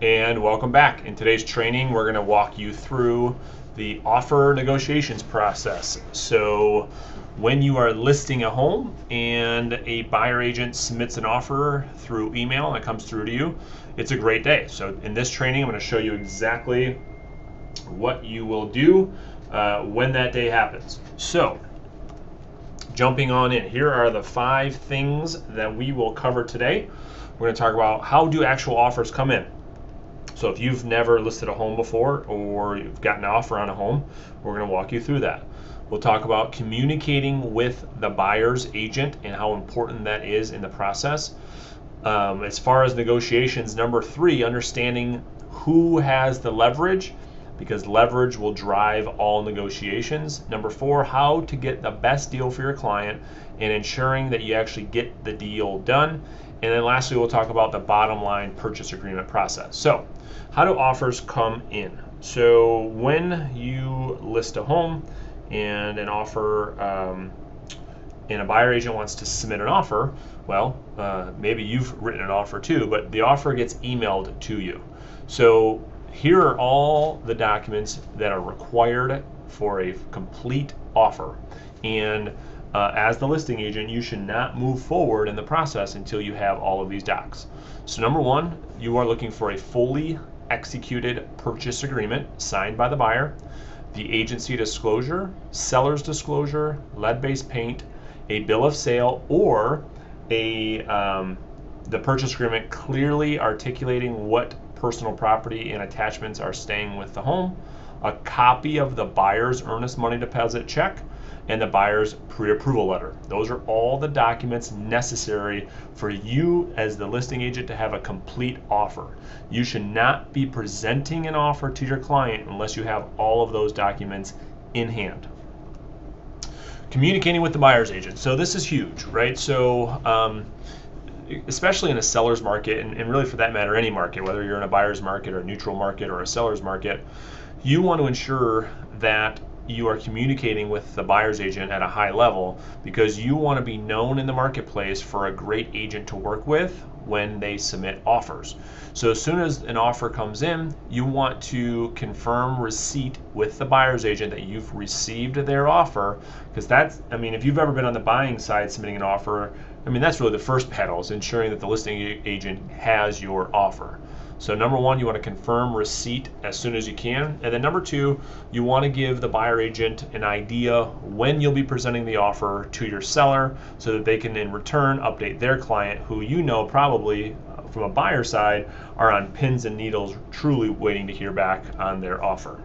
And welcome back. In today's training, we're going to walk you through the offer negotiations process. So when you are listing a home and a buyer agent submits an offer through email and it comes through to you, it's a great day. So in this training, I'm going to show you exactly what you will do when that day happens. So jumping on in, here are the 5 things that we will cover today. We're going to talk about how do actual offers come in. So if you've never listed a home before or you've gotten an offer on a home, we're going to walk you through that. We'll talk about communicating with the buyer's agent and how important that is in the process. As far as negotiations, number 3, understanding who has the leverage, because leverage will drive all negotiations. Number 4, how to get the best deal for your client and ensuring that you actually get the deal done. And then lastly, we'll talk about the bottom line purchase agreement process. So how do offers come in? So when you list a home and an offer and a buyer agent wants to submit an offer, well, maybe you've written an offer too, but the offer gets emailed to you. So here are all the documents that are required for a complete offer. And as the listing agent, you should not move forward in the process until you have all of these docs. So number 1, you are looking for a fully executed purchase agreement signed by the buyer, the agency disclosure, seller's disclosure, lead-based paint, a bill of sale, or the purchase agreement clearly articulating what personal property and attachments are staying with the home, a copy of the buyer's earnest money deposit check, and the buyer's pre-approval letter. Those are all the documents necessary for you as the listing agent to have a complete offer. You should not be presenting an offer to your client unless you have all of those documents in hand. Communicating with the buyer's agent. So this is huge, right? So especially in a seller's market, and really for that matter, any market, whether you're in a buyer's market or a neutral market or a seller's market, you want to ensure that you are communicating with the buyer's agent at a high level, because you want to be known in the marketplace for a great agent to work with when they submit offers. So as soon as an offer comes in, you want to confirm receipt with the buyer's agent that you've received their offer, because that's, I mean, if you've ever been on the buying side submitting an offer, I mean, that's really the first pedal, is ensuring that the listing agent has your offer. So number 1, you want to confirm receipt as soon as you can. And then number 2, you want to give the buyer agent an idea when you'll be presenting the offer to your seller so that they can in return update their client, who you know probably from a buyer side are on pins and needles truly waiting to hear back on their offer.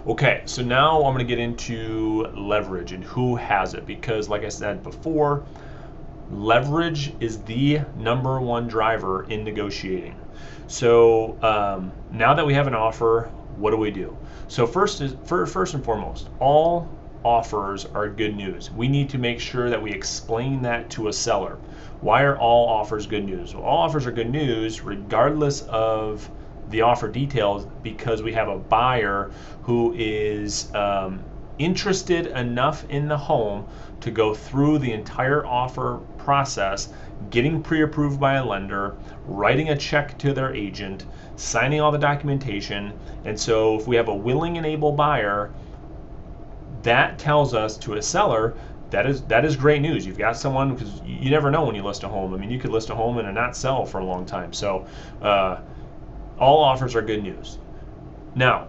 Okay, so now I'm going to get into leverage and who has it, because like I said before, leverage is the number 1 driver in negotiating. So now that we have an offer, what do we do? So first and foremost, all offers are good news. We need to make sure that we explain that to a seller. Why are all offers good news? Well, all offers are good news regardless of the offer details, because we have a buyer who is interested enough in the home to go through the entire offer process, getting pre-approved by a lender, writing a check to their agent, signing all the documentation. And so if we have a willing and able buyer, that tells us to a seller that is great news. You've got someone, because you never know when you list a home. I mean, you could list a home and not sell for a long time. So all offers are good news. Now,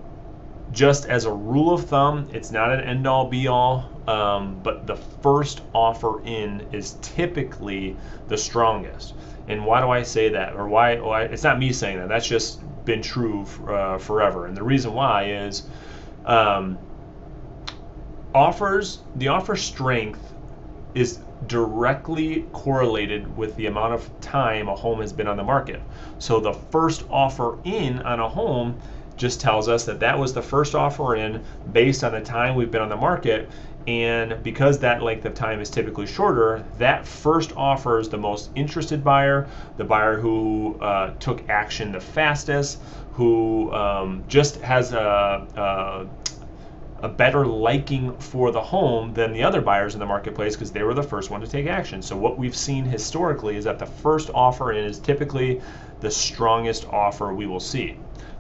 just as a rule of thumb, it's not an end-all be-all, but the first offer in is typically the strongest. And why do I say that? Or why it's not me saying that. That's just been true forever. And the reason why is the offer strength is directly correlated with the amount of time a home has been on the market. So the first offer in on a home just tells us that that was the first offer in based on the time we've been on the market. And because that length of time is typically shorter, that first offer is the most interested buyer, the buyer who took action the fastest, who just has a better liking for the home than the other buyers in the marketplace because they were the first one to take action. So what we've seen historically is that the first offer in is typically the strongest offer we will see.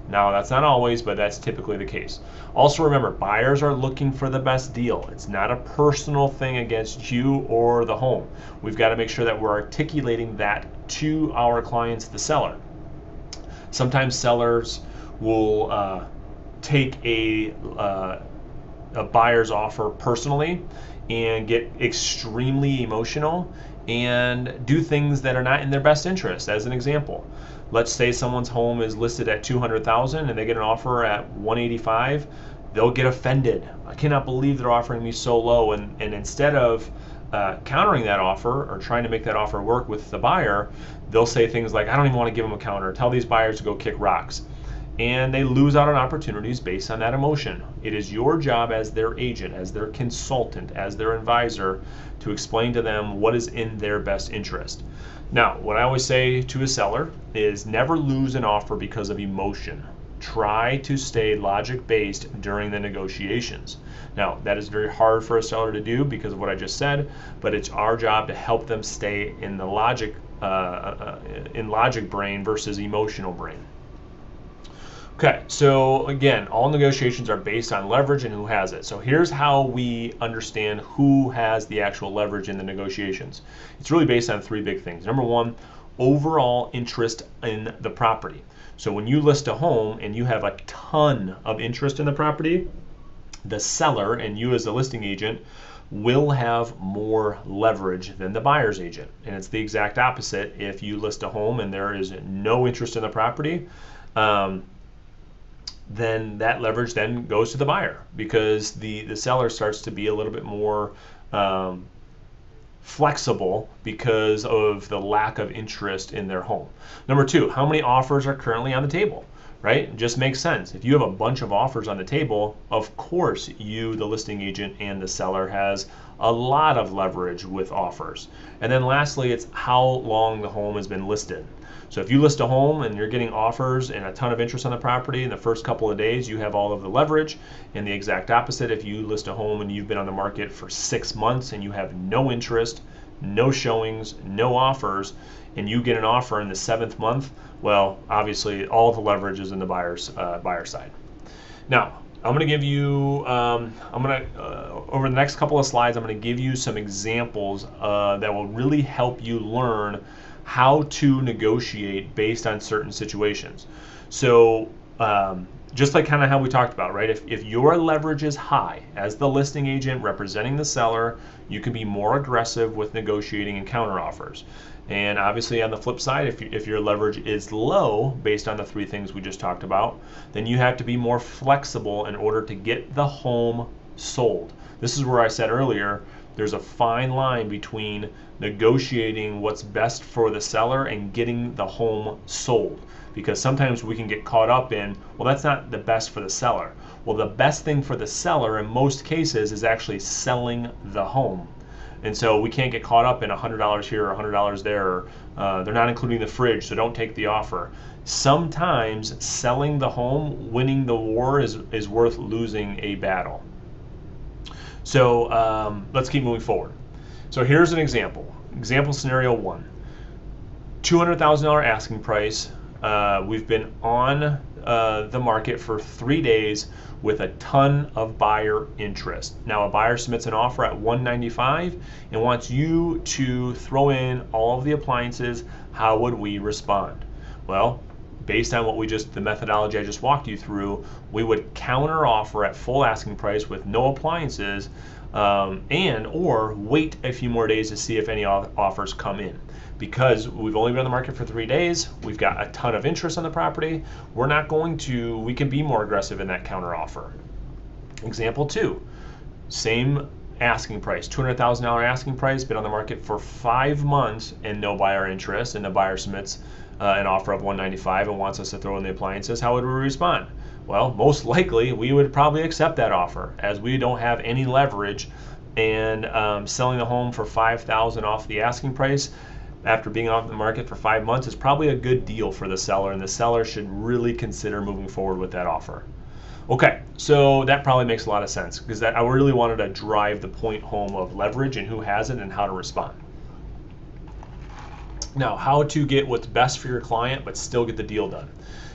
Now, that's not always, but that's typically the case. Also remember, buyers are looking for the best deal. It's not a personal thing against you or the home. We've got to make sure that we're articulating that to our clients, the seller. Sometimes sellers will take a buyer's offer personally and get extremely emotional and do things that are not in their best interest. As an example, let's say someone's home is listed at $200,000 and they get an offer at $185,000. They'll get offended. I cannot believe they're offering me so low. And instead of countering that offer or trying to make that offer work with the buyer, they'll say things like, I don't even want to give them a counter. Tell these buyers to go kick rocks. And they lose out on opportunities based on that emotion. It is your job as their agent, as their consultant, as their advisor to explain to them what is in their best interest. Now, what I always say to a seller is never lose an offer because of emotion. Try to stay logic-based during the negotiations. Now, that is very hard for a seller to do because of what I just said, but it's our job to help them stay in the logic brain versus emotional brain. Okay, so again, all negotiations are based on leverage and who has it. So here's how we understand who has the actual leverage in the negotiations. It's really based on three big things. Number one, overall interest in the property. So when you list a home and you have a ton of interest in the property, the seller and you as a listing agent will have more leverage than the buyer's agent. And it's the exact opposite if you list a home and there is no interest in the property. Then that leverage then goes to the buyer because the seller starts to be a little bit more flexible because of the lack of interest in their home. Number two, how many offers are currently on the table, right? It just makes sense. If you have a bunch of offers on the table, of course you, the listing agent, and the seller has a lot of leverage with offers. And then lastly, it's how long the home has been listed. So if you list a home and you're getting offers and a ton of interest on the property in the first couple of days, you have all of the leverage. And the exact opposite, if you list a home and you've been on the market for 6 months and you have no interest, no showings, no offers, and you get an offer in the 7th month, well, obviously all the leverage is in the buyer's side. Now, I'm going to give you, over the next couple of slides, I'm going to give you some examples that will really help you learn how to negotiate based on certain situations. So just like kind of how we talked about, right? If your leverage is high as the listing agent representing the seller, you can be more aggressive with negotiating and counter offers. And obviously on the flip side, if your leverage is low based on the three things we just talked about, then you have to be more flexible in order to get the home sold. This is where I said earlier, there's a fine line between negotiating what's best for the seller and getting the home sold. Because sometimes we can get caught up in, well, that's not the best for the seller. Well, the best thing for the seller in most cases is actually selling the home. And so we can't get caught up in $100 here or $100 there. They're not including the fridge, so don't take the offer. Sometimes selling the home, winning the war is worth losing a battle. So let's keep moving forward. So here's an example. Example scenario 1. $200,000 asking price. We've been on the market for 3 days with a ton of buyer interest. Now a buyer submits an offer at $195 and wants you to throw in all of the appliances. How would we respond? Well, based on the methodology I just walked you through, we would counter offer at full asking price with no appliances or wait a few more days to see if any offers come in. Because we've only been on the market for 3 days, we've got a ton of interest on the property, we can be more aggressive in that counter offer. Example 2, same asking price, $200,000 asking price, been on the market for 5 months and no buyer interest, and the buyer submits an offer of $195 and wants us to throw in the appliances. How would we respond? Well, most likely we would probably accept that offer as we don't have any leverage, and selling the home for $5,000 off the asking price after being off the market for 5 months is probably a good deal for the seller, and the seller should really consider moving forward with that offer. Okay, so that probably makes a lot of sense because I really wanted to drive the point home of leverage and who has it and how to respond. Now, how to get what's best for your client but still get the deal done.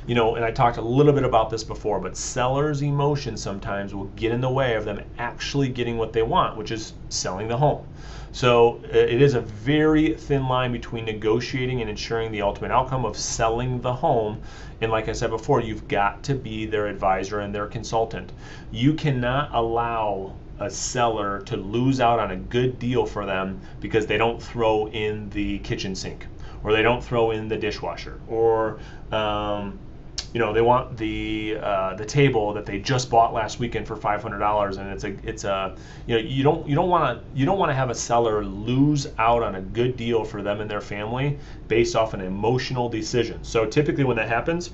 And I talked a little bit about this before, but sellers' emotions sometimes will get in the way of them actually getting what they want, which is selling the home. So it is a very thin line between negotiating and ensuring the ultimate outcome of selling the home. And like I said before, you've got to be their advisor and their consultant. You cannot allow a seller to lose out on a good deal for them because they don't throw in the kitchen sink, or they don't throw in the dishwasher, or they want the table that they just bought last weekend for $500, and you don't want to have a seller lose out on a good deal for them and their family based off an emotional decision. So typically when that happens,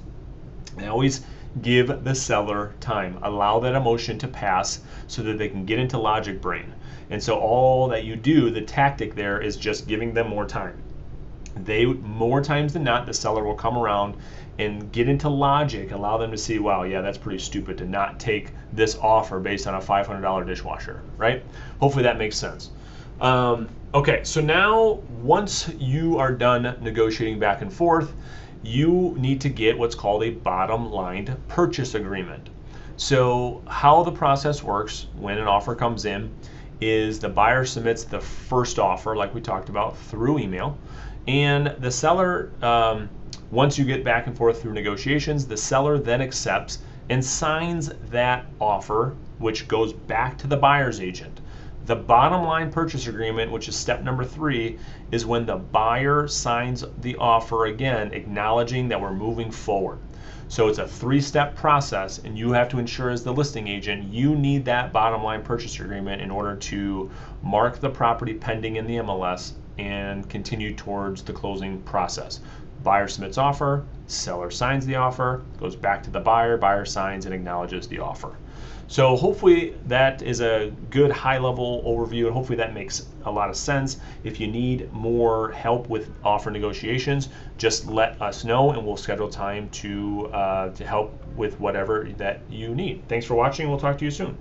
I always give the seller time. Allow that emotion to pass so that they can get into logic brain. And so all that you do, the tactic there is just giving them more time. More times than not, the seller will come around and get into logic, allow them to see, wow, yeah, that's pretty stupid to not take this offer based on a $500 dishwasher, right? Hopefully that makes sense. Okay, so now once you are done negotiating back and forth, you need to get what's called a bottom line purchase agreement. So how the process works when an offer comes in is the buyer submits the first offer, like we talked about, through email, and the seller, once you get back and forth through negotiations, the seller then accepts and signs that offer, which goes back to the buyer's agent. The bottom line purchase agreement, which is step number 3, is when the buyer signs the offer again, acknowledging that we're moving forward. So it's a 3-step process, and you have to ensure as the listing agent, you need that bottom line purchase agreement in order to mark the property pending in the MLS and continue towards the closing process. Buyer submits offer, seller signs the offer, goes back to the buyer signs and acknowledges the offer. So hopefully that is a good high-level overview, and hopefully that makes a lot of sense. If you need more help with offer negotiations, just let us know, and we'll schedule time to help with whatever that you need. Thanks for watching. We'll talk to you soon.